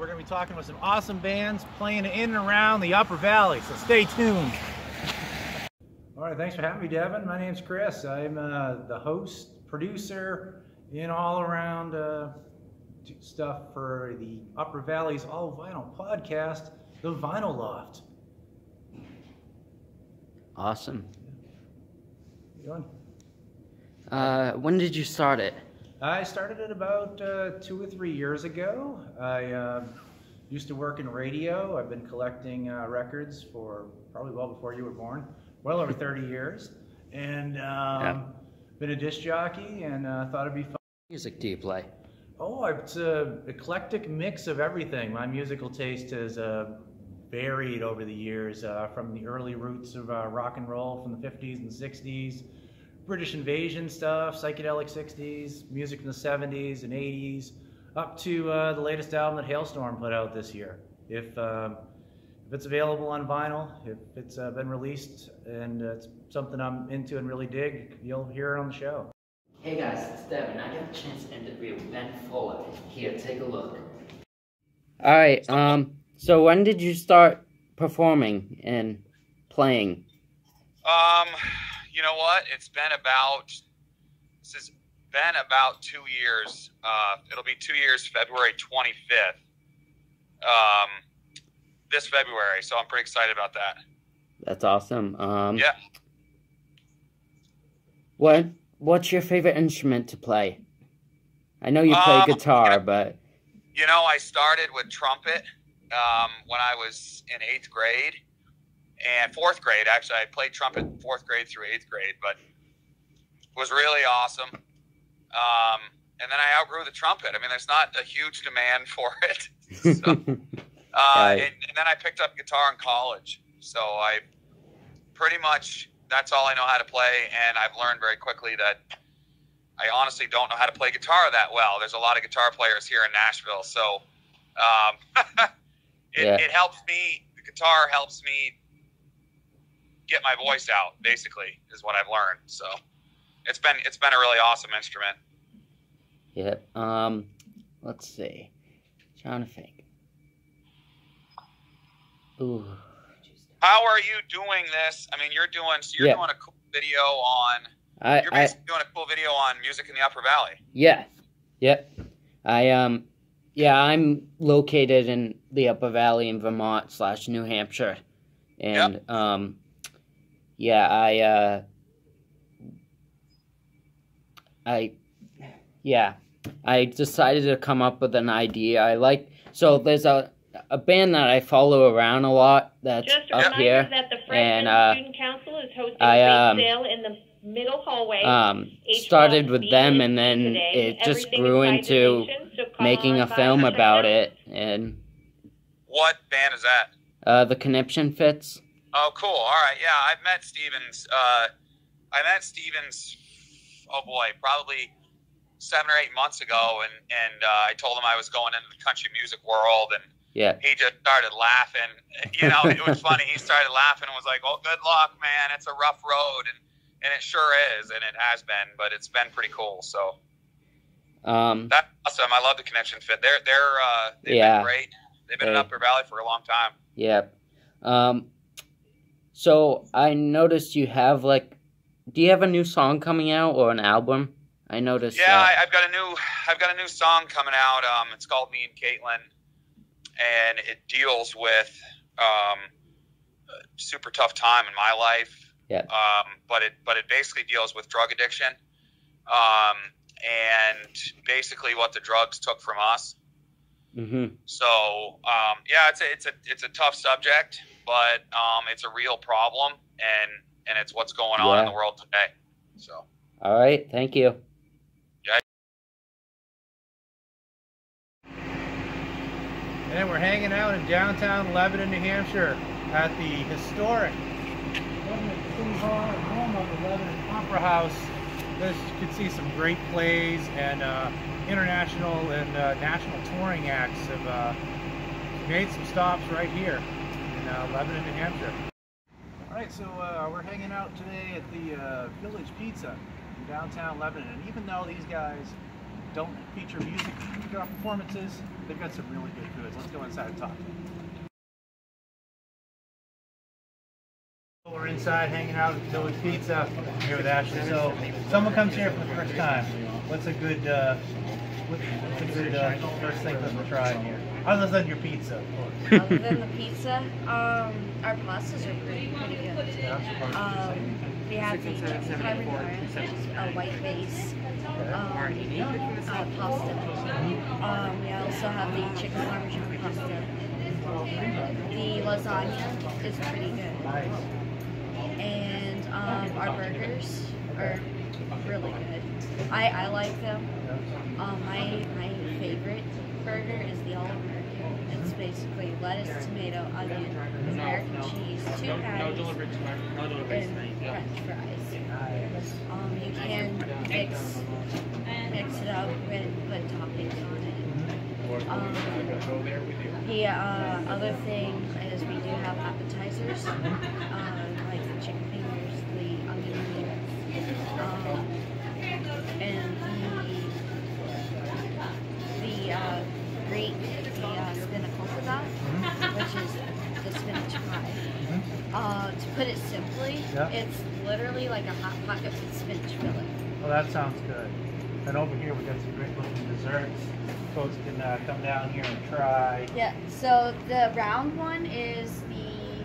We're going to be talking with some awesome bands playing in and around the Upper Valley, so stay tuned. All right, thanks for having me, Devin. My name's Chris. I'm the host, producer, and all around stuff for the Upper Valley's All Vinyl podcast, The Vinyl Loft. Awesome. How you doing? When did you start it? I started it about 2 or 3 years ago. I used to work in radio. I've been collecting records for probably well before you were born, well over 30 years, and been a disc jockey, and thought it'd be fun. What music do you play? Oh, it's an eclectic mix of everything. My musical taste has varied over the years, from the early roots of rock and roll from the 50s and 60s, British invasion stuff, psychedelic 60s, music from the 70s and 80s, up to the latest album that Hailstorm put out this year. If it's available on vinyl, if it's been released and it's something I'm into and really dig, you'll hear it on the show. Hey guys, it's Devin. I got a chance to interview Ben Fuller. Here, take a look. Alright, so when did you start performing and playing? You know what? This has been about 2 years. It'll be 2 years, February 25th. This February, so I'm pretty excited about that. That's awesome. Yeah. What's your favorite instrument to play? I know you play guitar, but... You know, I started with trumpet when I was in 8th grade. And 4th grade, actually. I played trumpet 4th grade through 8th grade, but it was really awesome. And then I outgrew the trumpet. I mean, there's not a huge demand for it. So, Right. and then I picked up guitar in college. So I pretty much, that's all I know how to play. And I've learned very quickly that I honestly don't know how to play guitar that well. There's a lot of guitar players here in Nashville. So it helps me, the guitar helps me get my voice out, basically, is what I've learned. So it's been a really awesome instrument. Yeah. Let's see. Trying to think. Ooh. How are you doing this? I mean, you're doing a cool video on. You're basically doing a cool video on music in the Upper Valley. Yeah. Yep. I'm located in the Upper Valley in Vermont / New Hampshire, and I decided to come up with an idea. So there's a band that I follow around a lot that's just a up reminder here, that the Freshman Student Council is hosting a big sale in the middle hallway. Started with them, and then it just grew into making a film about it. And what band is that? The Conniption Fits. Oh, cool. All right. Yeah, I've met Stevens. Oh boy, probably 7 or 8 months ago, and I told him I was going into the country music world, and he just started laughing. You know, it was funny. He started laughing and was like, "Oh, good luck, man. It's a rough road," and it sure is, and it has been, but it's been pretty cool. So that's awesome. I love the Connection Fit. They've been great. They've been in Upper Valley for a long time. Yep. So I noticed you have do you have a new song coming out or an album? I noticed. Yeah, I've got a new song coming out. It's called Me and Caitlin, and it deals with a super tough time in my life. Yeah. But it basically deals with drug addiction, and basically what the drugs took from us. Mm-hmm. So it's a tough subject, but it's a real problem, and it's what's going on in the world today. So. All right. Thank you. And we're hanging out in downtown Lebanon, New Hampshire at the historic Lebanon City Hall and home of the Lebanon Opera House. You can see some great plays, and international and national touring acts have made some stops right here in Lebanon, New Hampshire. All right, so we're hanging out today at the Village Pizza in downtown Lebanon, and even though these guys don't feature music performances, they've got some really good foods. Let's go inside and talk. We're inside hanging out at Village Pizza here with Ashley. So, someone comes here for the first time. What's a good first thing for them to try in here? Other than your pizza, of course. Other than the pizza, our pastas are pretty good. We have the chicken carbonara, which is a white base pasta. We also have the chicken parmesan pasta. The lasagna is pretty good. And our burgers are really good. I like them. My favorite burger is the All American. It's basically lettuce, tomato, onion, American cheese, 2 patties, and French fries. You can mix it up and put toppings on it. The other thing is we do have appetizers, like the chicken fingers, the onion rings, and the Greek, spinach kebab, which is the spinach pie. To put it simply, it's literally like a hot pocket with spinach filling. Well, that sounds good. And over here we got some great looking desserts. Folks can come down here and try. Yeah, so the round one is the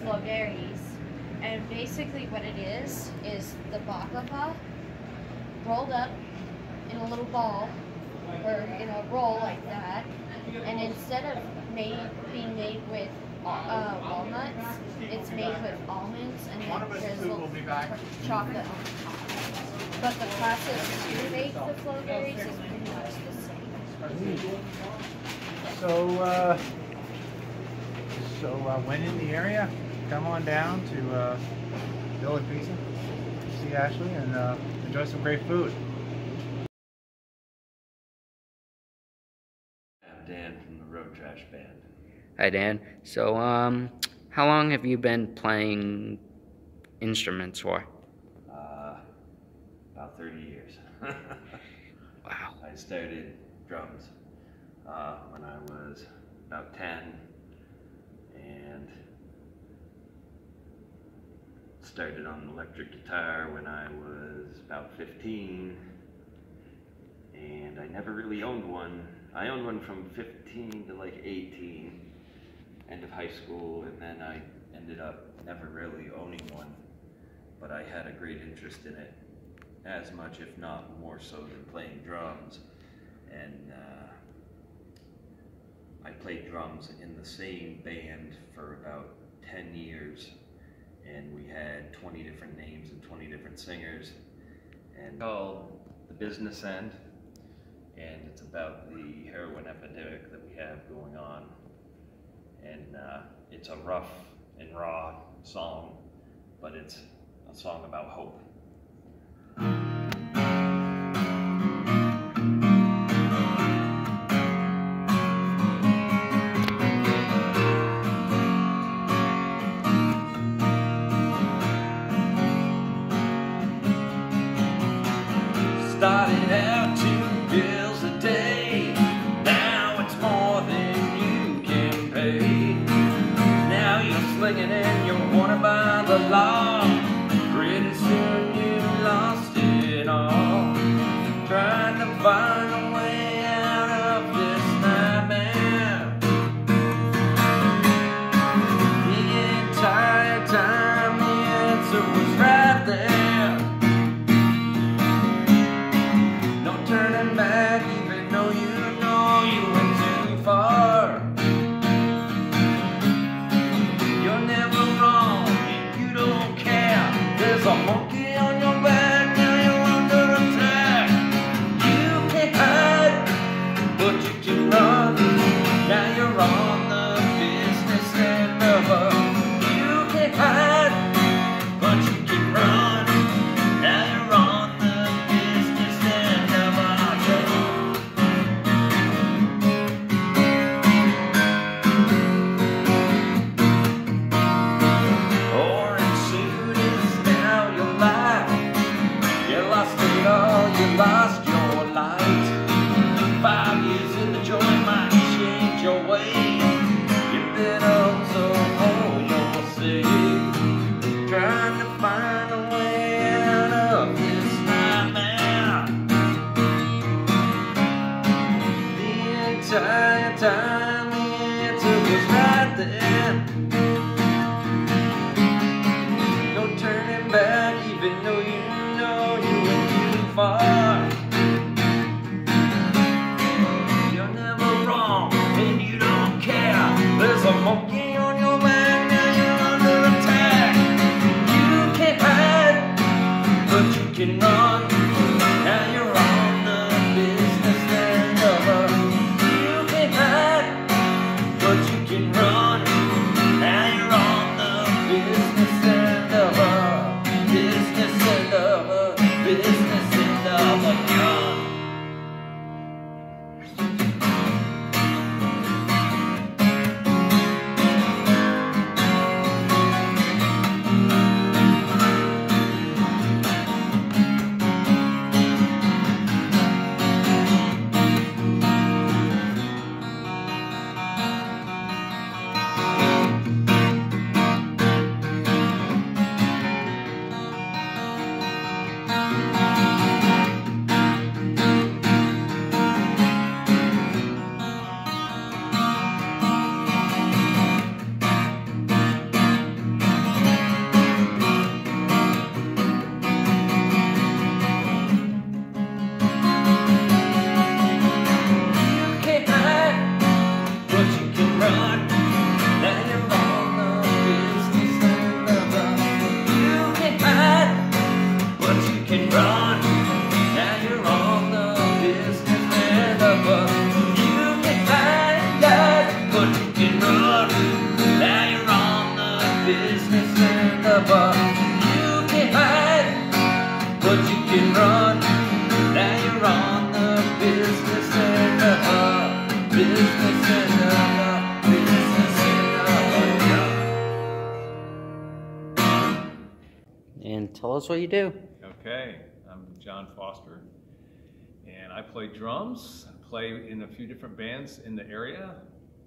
flowberries. And basically what it is the baklava rolled up in a little ball, or in a roll like that. And instead of being made with walnuts, it's made with almonds and then drizzled chocolate on top. But the process to make the flowberries is pretty much the same. So when in the area, come on down to Village Pizza, see Ashley, and enjoy some great food. I'm Dan from the Road Trash Band. Hi, Dan. So, how long have you been playing instruments for? About 30 years. Wow. I started drums when I was about 10, and started on electric guitar when I was about 15, and I never really owned one. I owned one from 15 to like 18, end of high school, and then I ended up never really owning one, but I had a great interest in it, as much if not more so than playing drums. And I played drums in the same band for about 10 years, and we had 20 different names and 20 different singers, and called The Business End, and it's about the heroin epidemic that we have going on. And it's a rough and raw song, but it's a song about hope. Started out 2 bills a day, now it's more than you can pay. Now you're slinging and you're wanted by the law. Pretty soon you lost it all, trying to find a way out of this nightmare. The entire time the answer was right there. Turning back, even though you know you went too far. You're never wrong, and you don't care. was right there. No turning back, even though you know you went too far. You're never wrong, and you don't care. There's a monkey on your back, now you're under attack. You can't hide, but you can run. Now you're on the business end of a. You can't hide, but you can run. Now you're on the business end of a. Business end of a. Business end of a gun. And tell us what you do. Okay, I'm John Foster, and I play drums. I play in a few different bands in the area.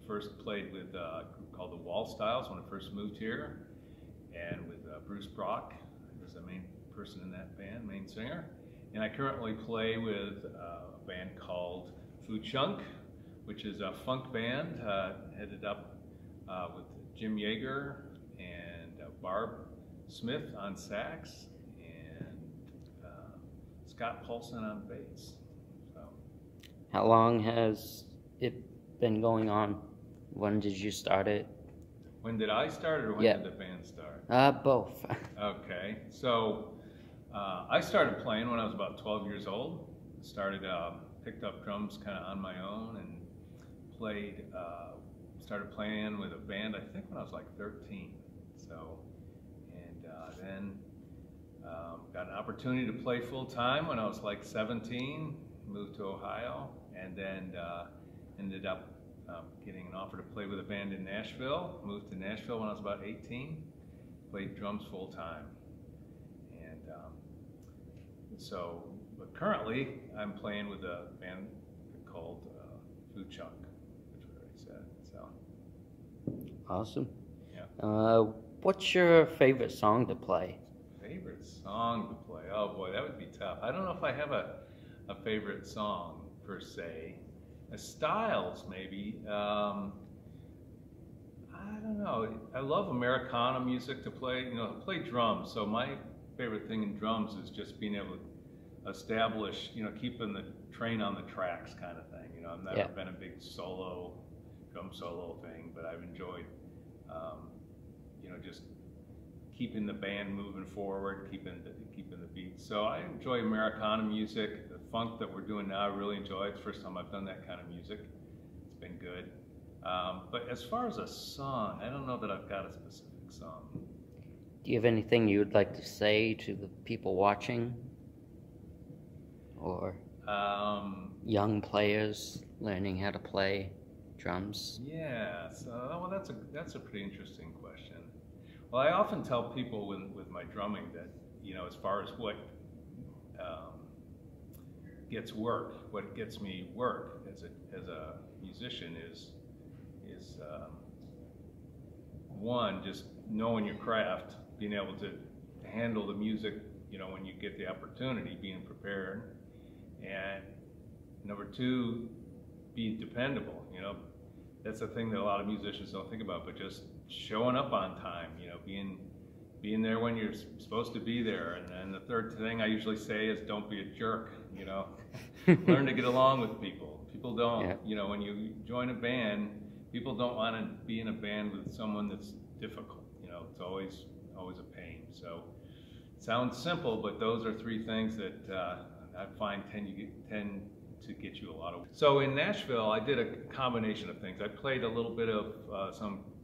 First played with a group called the Wall Styles when I first moved here, and with Bruce Brock, who was the main person in that band, main singer. And I currently play with a band called Foo Chunk, which is a funk band headed up with Jim Yeager and Barb Smith on sax and Scott Paulson on bass. So, how long has it been going on? When did you start it? When did I start, or when did the band start? Both. Okay, so I started playing when I was about 12 years old. Picked up drums kind of on my own and started playing with a band I think when I was like 13. So, then got an opportunity to play full time when I was like 17, moved to Ohio, and then ended up getting an offer to play with a band in Nashville. Moved to Nashville when I was about 18, played drums full time. And but currently I'm playing with a band called Foo Chunk, which we already said. So. Awesome. Yeah. What's your favorite song to play? Favorite song to play? Oh boy, that would be tough. I don't know if I have a favorite song per se. Styles maybe. I don't know. I love Americana music to play. I play drums. So my favorite thing in drums is just being able to establish, keeping the train on the tracks kind of thing. I've never been a big drum solo thing, but I've enjoyed just keeping the band moving forward, keeping the beat. So I enjoy Americana music. The funk that we're doing now, I really enjoy. It's the first time I've done that kind of music. It's been good. But as far as a song, I don't know that I've got a specific song. Do you have anything you would like to say to the people watching? Or young players learning how to play drums? Yeah, so that's a pretty interesting question. Well, I often tell people with my drumming that, as far as what what gets me work as a musician is one, just knowing your craft, being able to handle the music, when you get the opportunity, being prepared, and number two, being dependable. that's a thing that a lot of musicians don't think about, but just showing up on time, you know, being there when you're supposed to be there. And then the third thing I usually say is don't be a jerk, you know. Learn to get along with people. People don't, you know, when you join a band, people don't want to be in a band with someone that's difficult, you know. It's always a pain. So it sounds simple, but those are three things that I find tend to get you a lot of. So in Nashville, I did a combination of things. I played a little bit of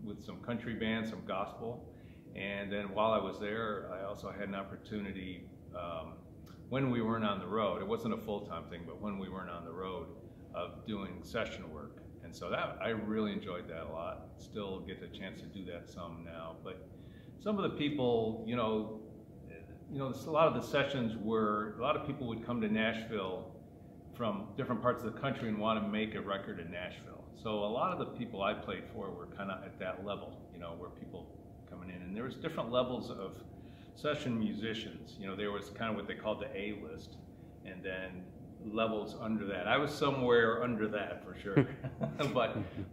with some country bands, some gospel, and then while I was there, I also had an opportunity when we weren't on the road. It wasn't a full-time thing, but when we weren't on the road, of doing session work, and so that I really enjoyed that a lot. Still get the chance to do that some now, but some of the people, you know, a lot of the sessions were, a lot of people would come to Nashville from different parts of the country and want to make a record in Nashville. So a lot of the people I played for were kind of at that level, you know, where people coming in, and there was different levels of session musicians. You know, there was kind of what they called the A-list, and then levels under that. I was somewhere under that for sure.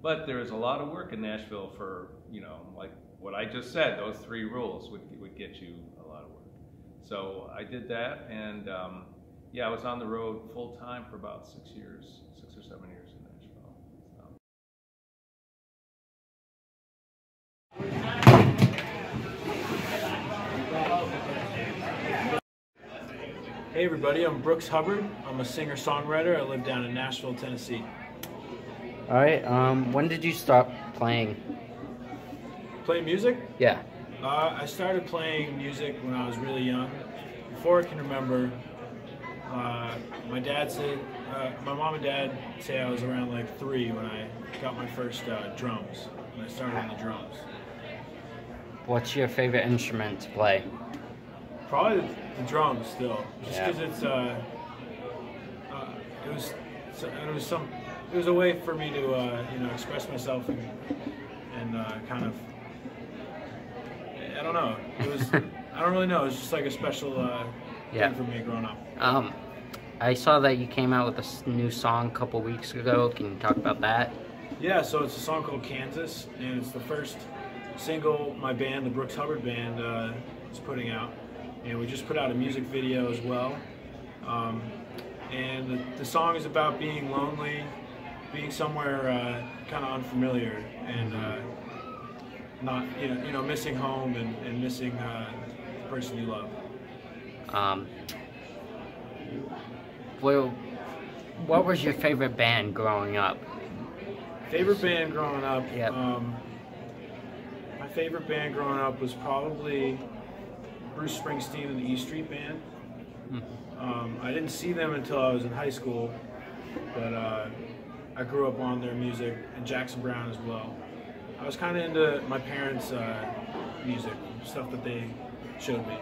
but there's a lot of work in Nashville for, you know, like what I just said, those three rules would get you a lot of work. So I did that, and yeah, I was on the road full time for about 6 or 7 years in Nashville. Hey everybody, I'm Brooks Hubbard. I'm a singer-songwriter. I live down in Nashville, Tennessee. All right, when did you start playing? Play music? Yeah. I started playing music when I was really young. Before I can remember, my dad said, my mom and dad say I was around like 3 when I got my first drums, when I started on the drums. What's your favorite instrument to play? Probably the drums still, just because it's it was a way for me to you know, express myself and kind of, I don't know, it was I don't really know, it was just like a special thing for me growing up. I saw that you came out with a new song a couple weeks ago. Can you talk about that? Yeah, so it's a song called Kansas, and it's the first single my band, the Brooks Hubbard Band, is putting out. And we just put out a music video as well. And the song is about being lonely, being somewhere kind of unfamiliar, and not, you know, missing home and missing the person you love. Well, what was your favorite band growing up? Favorite band growing up? Yep. My favorite band growing up was probably Bruce Springsteen and the E Street Band. I didn't see them until I was in high school, but I grew up on their music, and Jackson Browne as well. I was kind of into my parents' music, stuff that they showed me.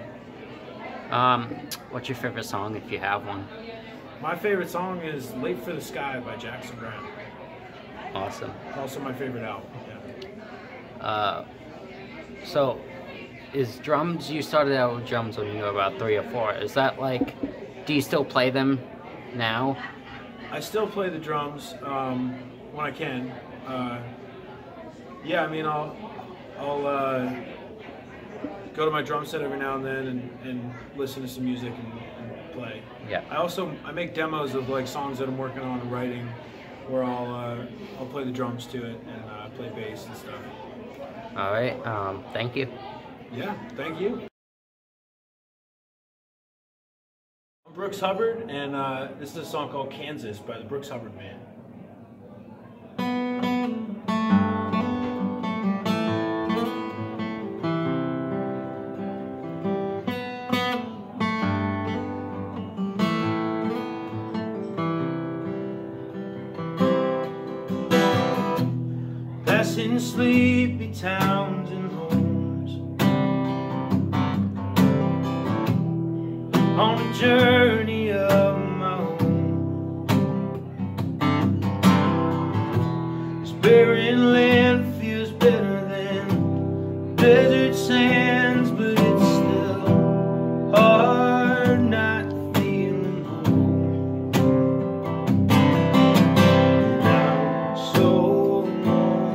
What's your favorite song, if you have one? My favorite song is Late for the Sky by Jackson Browne. Awesome. Also my favorite album, yeah. So, is drums, you started out with drums when you were about 3 or 4. Is that like, do you still play them now? I still play the drums when I can. Yeah, I mean, I'll go to my drum set every now and then and listen to some music and play. Yeah. I make demos of like songs that I'm working on and writing, where I'll play the drums to it and play bass and stuff. All right. Thank you. Yeah, thank you. I'm Brooks Hubbard, and this is a song called Kansas by the Brooks Hubbard Band. Passing sleepy towns and homes, on a journey of my own. This barren land feels better than desert sands, but it's still hard not feeling home. And I'm so alone.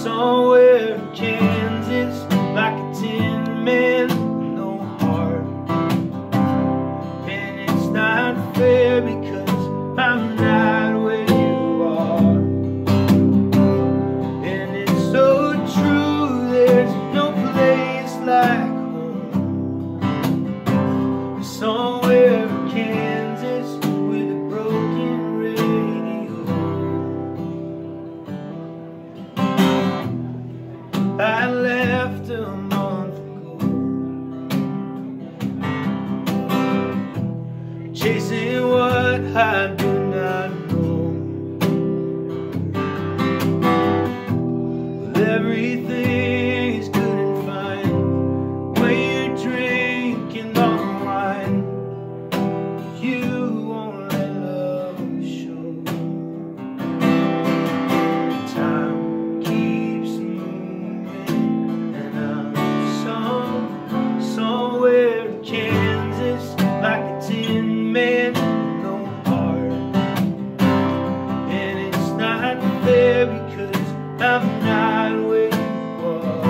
somewhere in Kansas, like a tin man, no heart. And it's not fair because I'm not where you are. And it's so true, there's no place like home. Somewhere in Kansas with a broken radio. I left a month ago, chasing what I do not know. Well, everything is good and fine when you're drinking all the wine. You won't let love show. Time keeps moving, and I'm somewhere in Kansas, like a tin man, no heart. And it's not fair because I'm not where you are.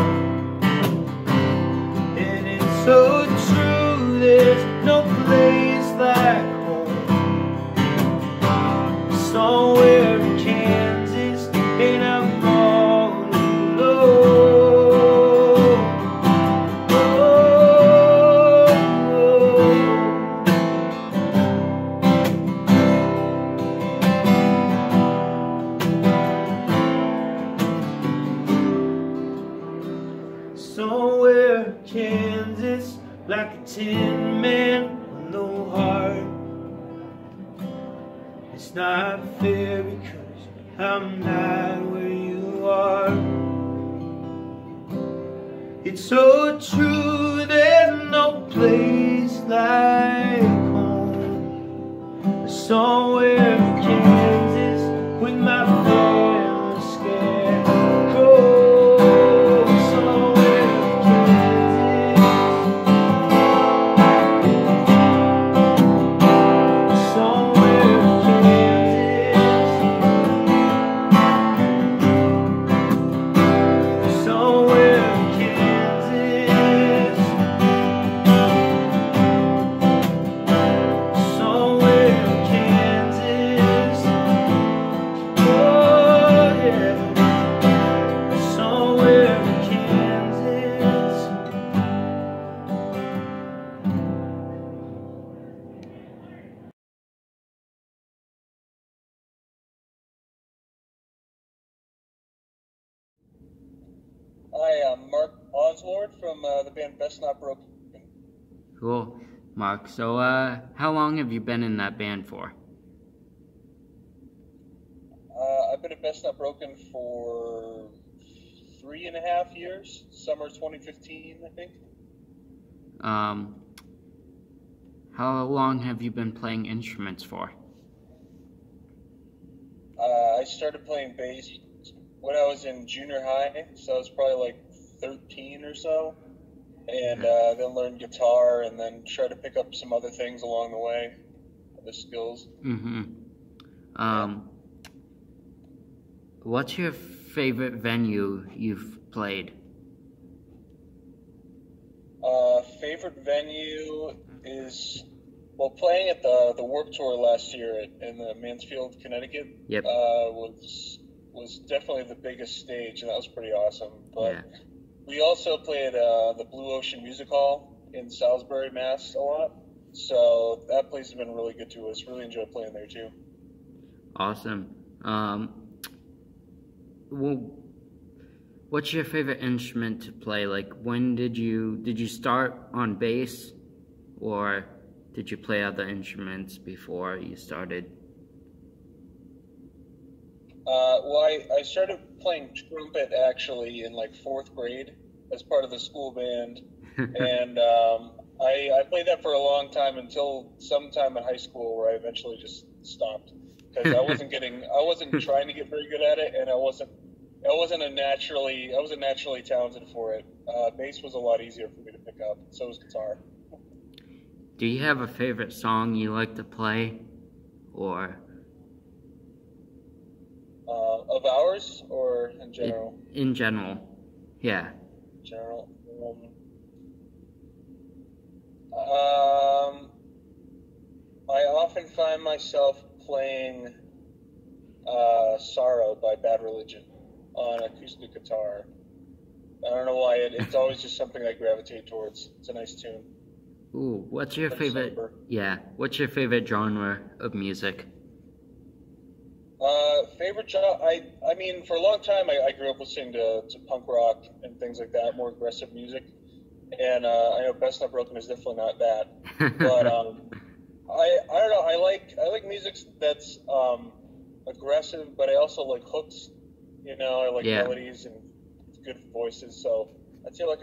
And it's so true, there's no place like home. Somewhere in Kansas, and I'm all alone. Somewhere in Kansas, like a tin man with no heart. It's not fair because I'm not where you are. It's so true, there's no place like home. Somewhere in Kansas with my family scarecrow. Somewhere in Kansas. Somewhere in Kansas. Somewhere in Kansas. Somewhere in Kansas. Oh yeah. Somewhere in Kansas. Hi, I'm Mark Oswald from the band Best Not Broken. Cool, Mark. So, how long have you been in that band for? I've been at Best Not Broken for 3.5 years, summer 2015, I think. How long have you been playing instruments for? I started playing bass when I was in junior high, so I was probably like 13 or so, and then learned guitar, and then tried to pick up some other things along the way, other skills. What's your favorite venue you've played? Favorite venue is, well, playing at the Warped Tour last year in Mansfield, Connecticut. Yep. Was definitely the biggest stage, and that was pretty awesome. But we also played the Blue Ocean Music Hall in Salisbury, Mass. a lot. So that place has been really good to us. Really enjoyed playing there too. Awesome. Well, what's your favorite instrument to play? Like, when did you start on bass, or did you play other instruments before you started? Well, I started playing trumpet actually in like 4th grade as part of the school band, and I played that for a long time until sometime in high school where I eventually just stopped because I wasn't trying to get very good at it, and I wasn't naturally talented for it. Bass was a lot easier for me to pick up, so was guitar. Do you have a favorite song you like to play, or? Of ours or in general? In general, yeah. General. I often find myself playing Sorrow by Bad Religion on acoustic guitar. I don't know why, it's always just something I gravitate towards. It's a nice tune. Ooh, what's your favorite, what's your favorite genre of music? Favorite genre, I mean, for a long time, I grew up listening to punk rock and things like that, more aggressive music. And I know Best Not Broken is definitely not that. But I don't know, I like music that's aggressive, but I also like hooks. You know, I like melodies and good voices. So I'd say like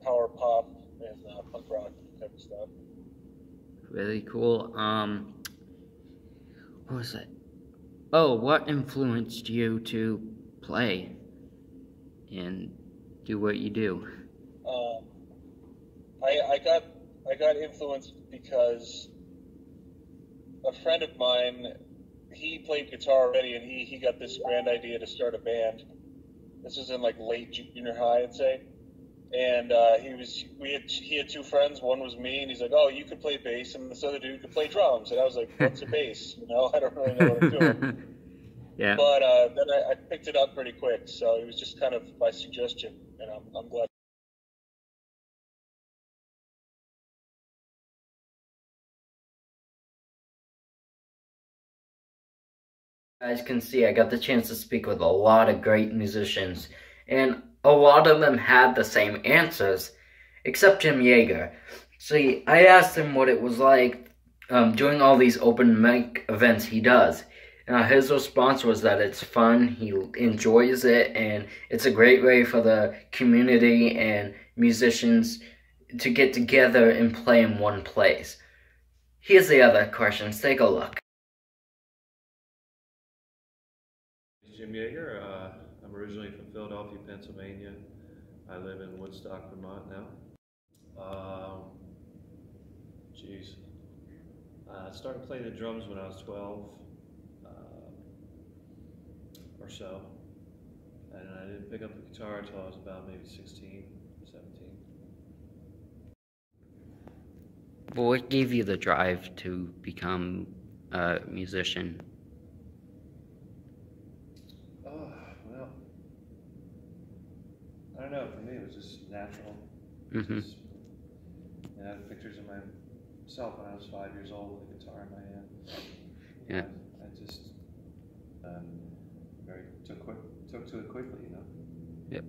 power pop and punk rock type of stuff. Really cool. What was that? Oh, what influenced you to play and do what you do? I got influenced because a friend of mine, he played guitar already, and he got this grand idea to start a band. This was in like late junior high, I'd say. And he had two friends. One was me, and he's like, "Oh, you could play bass," and this other dude could play drums. And I was like, "What's a bass?" You know, I don't really know what I'm doing. Yeah. But then I picked it up pretty quick. So it was just kind of by suggestion, and I'm glad. You guys can see I got the chance to speak with a lot of great musicians, and a lot of them had the same answers, except Jim Yeager. See, I asked him what it was like doing all these open mic events he does. His response was that it's fun, he enjoys it, and it's a great way for the community and musicians to get together and play in one place. Here's the other questions, take a look. Jim Yeager. I'm originally from Philadelphia, Pennsylvania. I live in Woodstock, Vermont now. I started playing the drums when I was 12 or so. And I didn't pick up the guitar until I was about maybe 16, 17. Well, what gave you the drive to become a musician? Well, I don't know. For me, it was just natural. Mm-hmm. I had pictures of myself when I was 5 years old with a guitar in my hand. Yeah. I just took to it quickly, you know. Yep.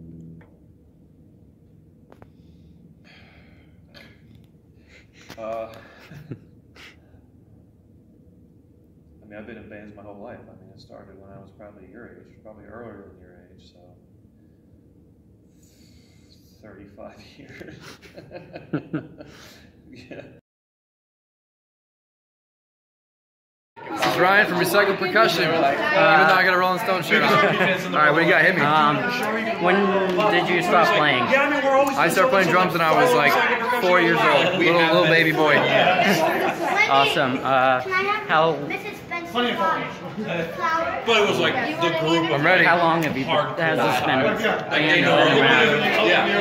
I mean, I've been in bands my whole life. I mean, it started when I was probably your age, probably earlier than your age, so 35 years. Yeah. This is Ryan from Recycled Percussion, even though I got a Rolling Stone shirt on. Alright, what do you got? Hit me. When did you stop playing? I started playing drums when I was like 4 years old, little baby boy. Awesome. How... But it was like the group. I'm ready. How long have you has this been around?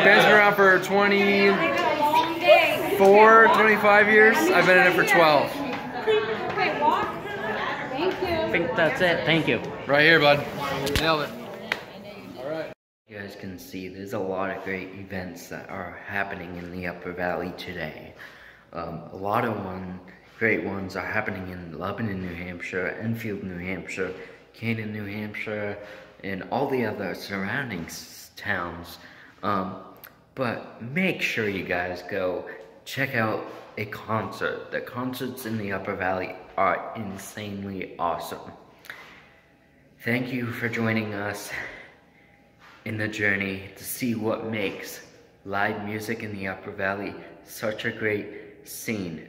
Band's been around for 24, 25 years. I've been in it for 12. I think that's it. Thank you. Right here, bud. Nailed it. Alright. You guys can see there's a lot of great events that are happening in the Upper Valley today. A lot of great ones are happening in Lebanon, New Hampshire, Enfield, New Hampshire, Canaan, New Hampshire, and all the other surrounding towns. But make sure you guys go check out a concert. The concerts in the Upper Valley are insanely awesome. Thank you for joining us in the journey to see what makes live music in the Upper Valley such a great scene.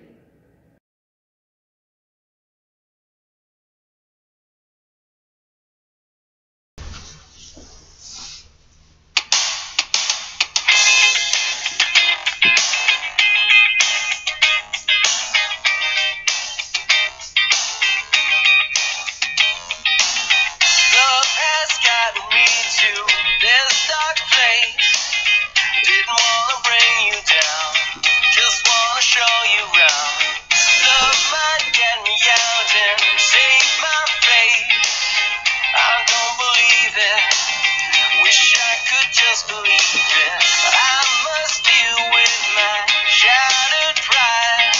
Wish I could just believe it. I must deal with my shattered pride.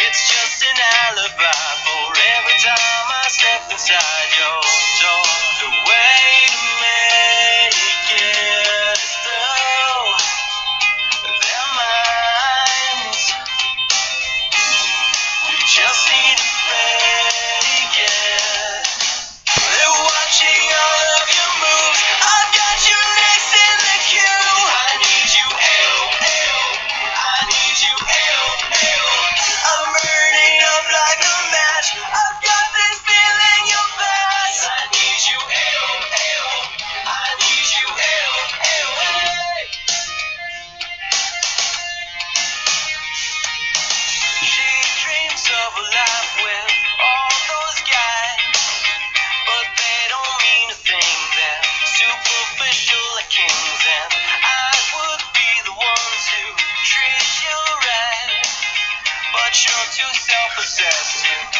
It's just an alibi for every time I step inside your door. The way to make it is through their minds. We just need to break it. They're watching all of your moves. I've got you next in the queue. I need you, help, help. I need you, help, help. I'm burning up like a match. I've got this feeling you're bad. I need you, help, help. I need you, help, help. Hey. She dreams of a life with all those guys, but they don't mean a thing. They're superficial like kings, and I would be the ones who treat you right, but you're too self-obsessed to